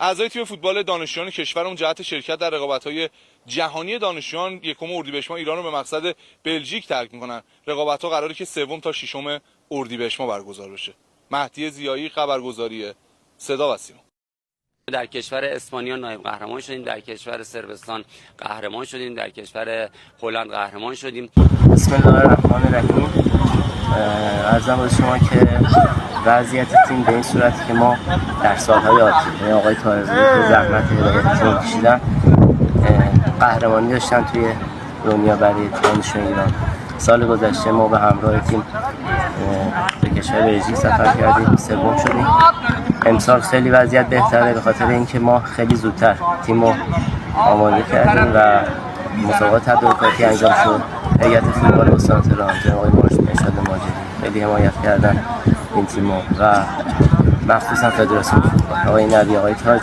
اعضای تیم فوتبال دانشجویان کشورمون جهت شرکت در رقابت‌های جهانی دانشجویان یکم اردیبهشت ماه ایران رو به مقصد بلژیک ترک می‌کنن. رقابت‌ها قراره که سوم تا ششم اردیبهشت ماه برگزار بشه. مهدی ضیایی، خبرگزاری صدا و سیما. در کشور اسپانیا نایب قهرمان شدیم، در کشور صربستان قهرمان شدیم، در کشور هلند قهرمان شدیم. بسم الله الرحمن الرحیم. عرضم به شما که وضعیت تیم به این صورت که ما در سالهای آتی آقای طاهری که زحمت هدایت تیم کشیدن قهرمانی داشتن توی دنیا برای دانشجویان ایران. سال گذشته ما به همراه تیم به کشور بلژیک سفر کردیم، سوم شدیم. امسال خیلی وضعیت بهتره به خاطر اینکه ما خیلی زودتر تیم رو آماده کردیم و مسابقات تدارکاتی انجام شد. هیئت فوتبال استان تهران آقای مرشد ماجدی خیلی حمایت کردن این تیمو و مخصوصا فدراسیون فوتبال آقای نبی آقای تاج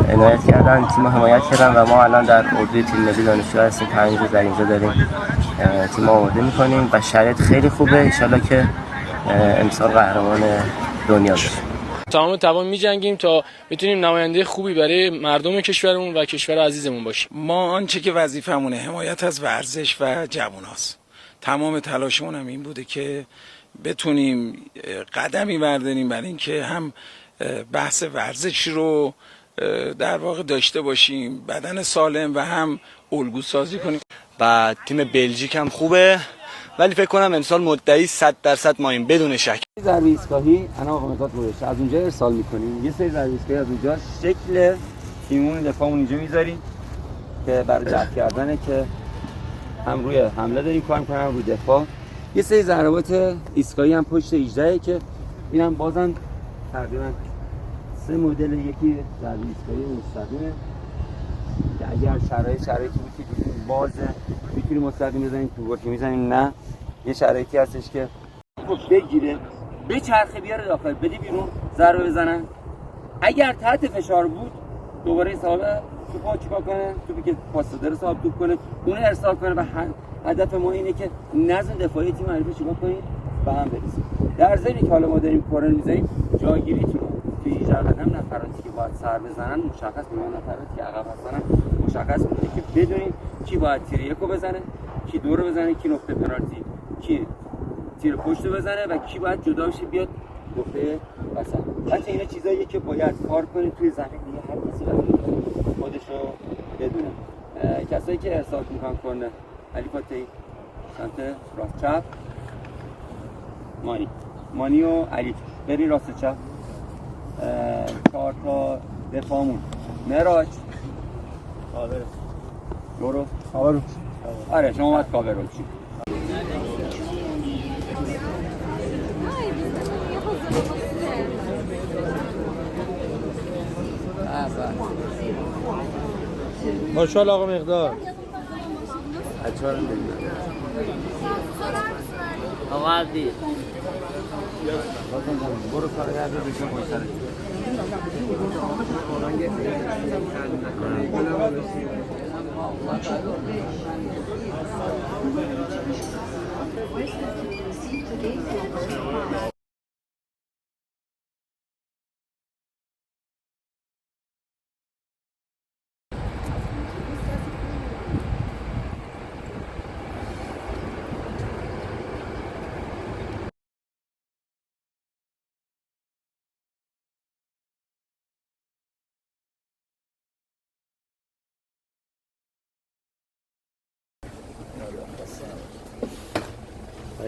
عنایت کردن، تیمو حمایت کردن و ما الان در اردوی تیم ملی دانشجو هستیم. 5 روز در اینجا داریم تیم آماده میکنیم و شرایط خیلی خوبه. ان شاءالله که امسال قهرمان دنیا بشیم. تمام توان می‌جنگیم تا بتونیم نماینده خوبی برای مردم کشورمون و کشور عزیزمون باشیم. ما آنچه که وظیفمونه حمایت از ورزش و جواناست. تمام تلاشمون هم این بوده که بتونیم قدمی برداریم برای اینکه هم بحث ورزش رو در واقع داشته باشیم، بدن سالم و هم الگو سازی کنیم. و تیم بلژیک هم خوبه ولی فکر کنم امسال مدعی 100% ماییم بدون شک. ضربه ایستگاهی انا آقا مقداد گذاشته از اونجا ارسال می‌کنیم. یه سری ضربه ایستگاهی از اونجا شکل تیمون دفاعمون اینجا می‌ذاریم که برای جذب کردنه که هم روی حمله داریم کار می‌کنیم هم روی دفاع. یه سری ضربات ایستگاهی هم پشت 18 که اینم بازم تقریبا 3 مدل، یکی ضربه ایستگاهی مستقیمه که اگر شرایطی بود که بازه می‌تونیم مستقیم بزنیم تو گل که می‌زنیم، نه یه شرایطی هستش که بگیره به چرخه بیاره داخل بده بیرون ضربه بزنن. اگر تحت فشار بود دوباره صاحب توپو چیکار کنه، توپی که پاس داره صاحب توپ کنه اون ارسال کنه و هدف ما اینه که نظم دفاعی تیم حریف چیکار کنیم به هم برسیم. در ضمن که حالا ما داریم کورنر می‌زنیم جایگیریتون توی 18 قدم نفراتی که باید سر بزنن مشخص می‌کنه، نفراتی که عقب هستن مشخص می‌کنه که بدونیم کی باید تیر یکو بزنه، کی دو رو بزنه، کی نقطه پنالتی، کی تیر پشت بزنه و کی باید جدا بشه بیاد نقطه وسط. حتی اینا چیزاییه که باید کار کنید توی زمین دیگه هر کسی خودشو بدونه. کسایی که ارسال میکنن کورنر علی فاطمی سمت راست چپ، مانی و علی بری راست چپ. 4 تا دفاعمون مراج کاور برو کاور. آره شما باید کاور رو چی خوشحال آقا مقدار آقا عبدی برو کارگرد رو بشن باشن.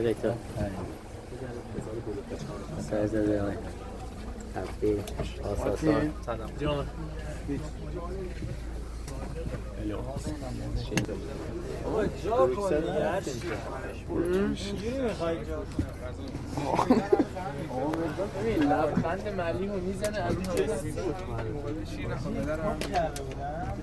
دکتر سایزده آقای هفتی آساسان جان آقا جا کنی ببین لبخند ملیمو میزنه از این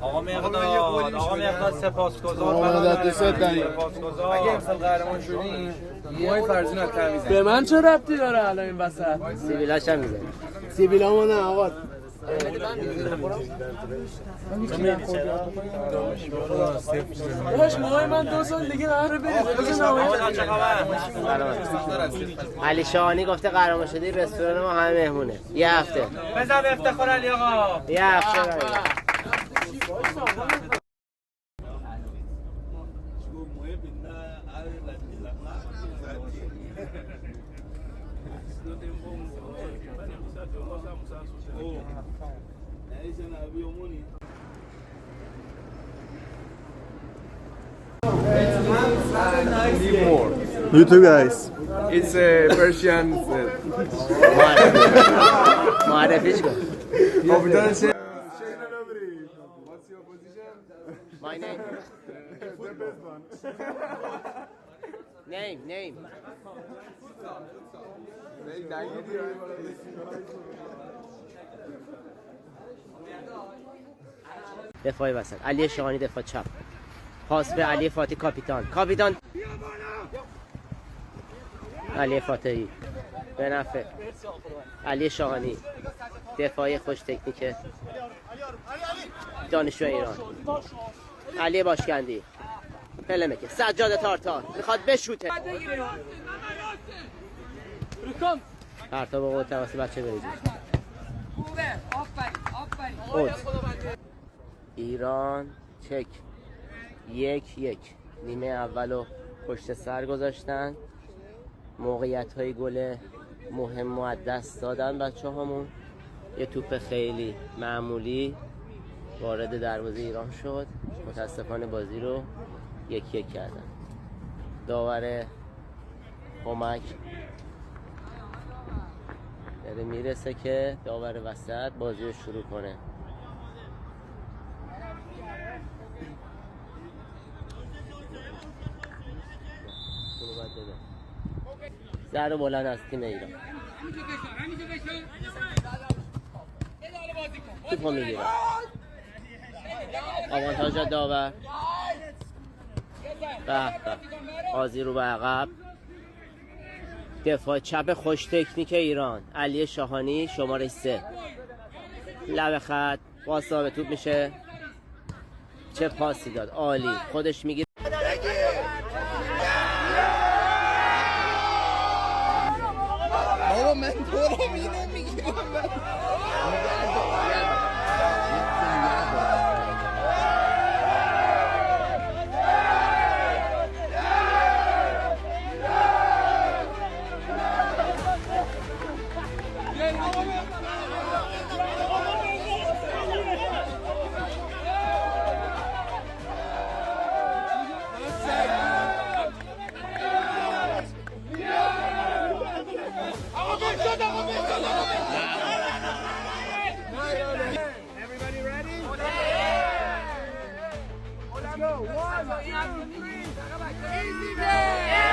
آقا مقداد سپاسگزار. سپاسگزار. اگه امسال قهرمان شدیم موهای فرزین از تر میزنیم. به من چه ربطی داره الان این وسط؟ سیبیلاش هم میزنیم. سیبیلامو نه آقا باش ماهای من 2 سال دیگه قراره علی شاهانی گفته قرار شدی رستوران ما همه مهمونه یه هفته بزن افتخار علی آقا یه هفته You too, guys. It's a Persian معرفیش کن کاپیتان شه My name Name دفاعی وسط علی شاهانی دفاع چپ پاس به علی فاتحی کاپیتان علی فاتحی به نفع علی شاهانی دفاعی خوش تکنیک دانشجو ایران علی باشکندی پلمکه سجاد تارتار میخواد بشوته پرتاب قوت توسط بچه بریزی ایران چک 1-1 نیمه اولو پشت سر گذاشتن موقعیت های گل مهم و از دست دادن بچه هامون یه توپ خیلی معمولی وارد دروازه ایران شد متاسفانه بازی رو 1-1 کردن داور کمک داره میرسه که داور وسط بازی رو شروع کنه ضربه بلند از تیم ایران توپو میگیره آوانتاژ داور بازی رو به عقب دفاع چپ خوش تکنیک ایران علی شاهانی شماره 3 لب خط باز ثابت توپ میشه چه پاسی داد عالی خودش میگیره بابا من تو رو میگیرم Everybody ready? Let's go. 1, 2, 3. Easy, man.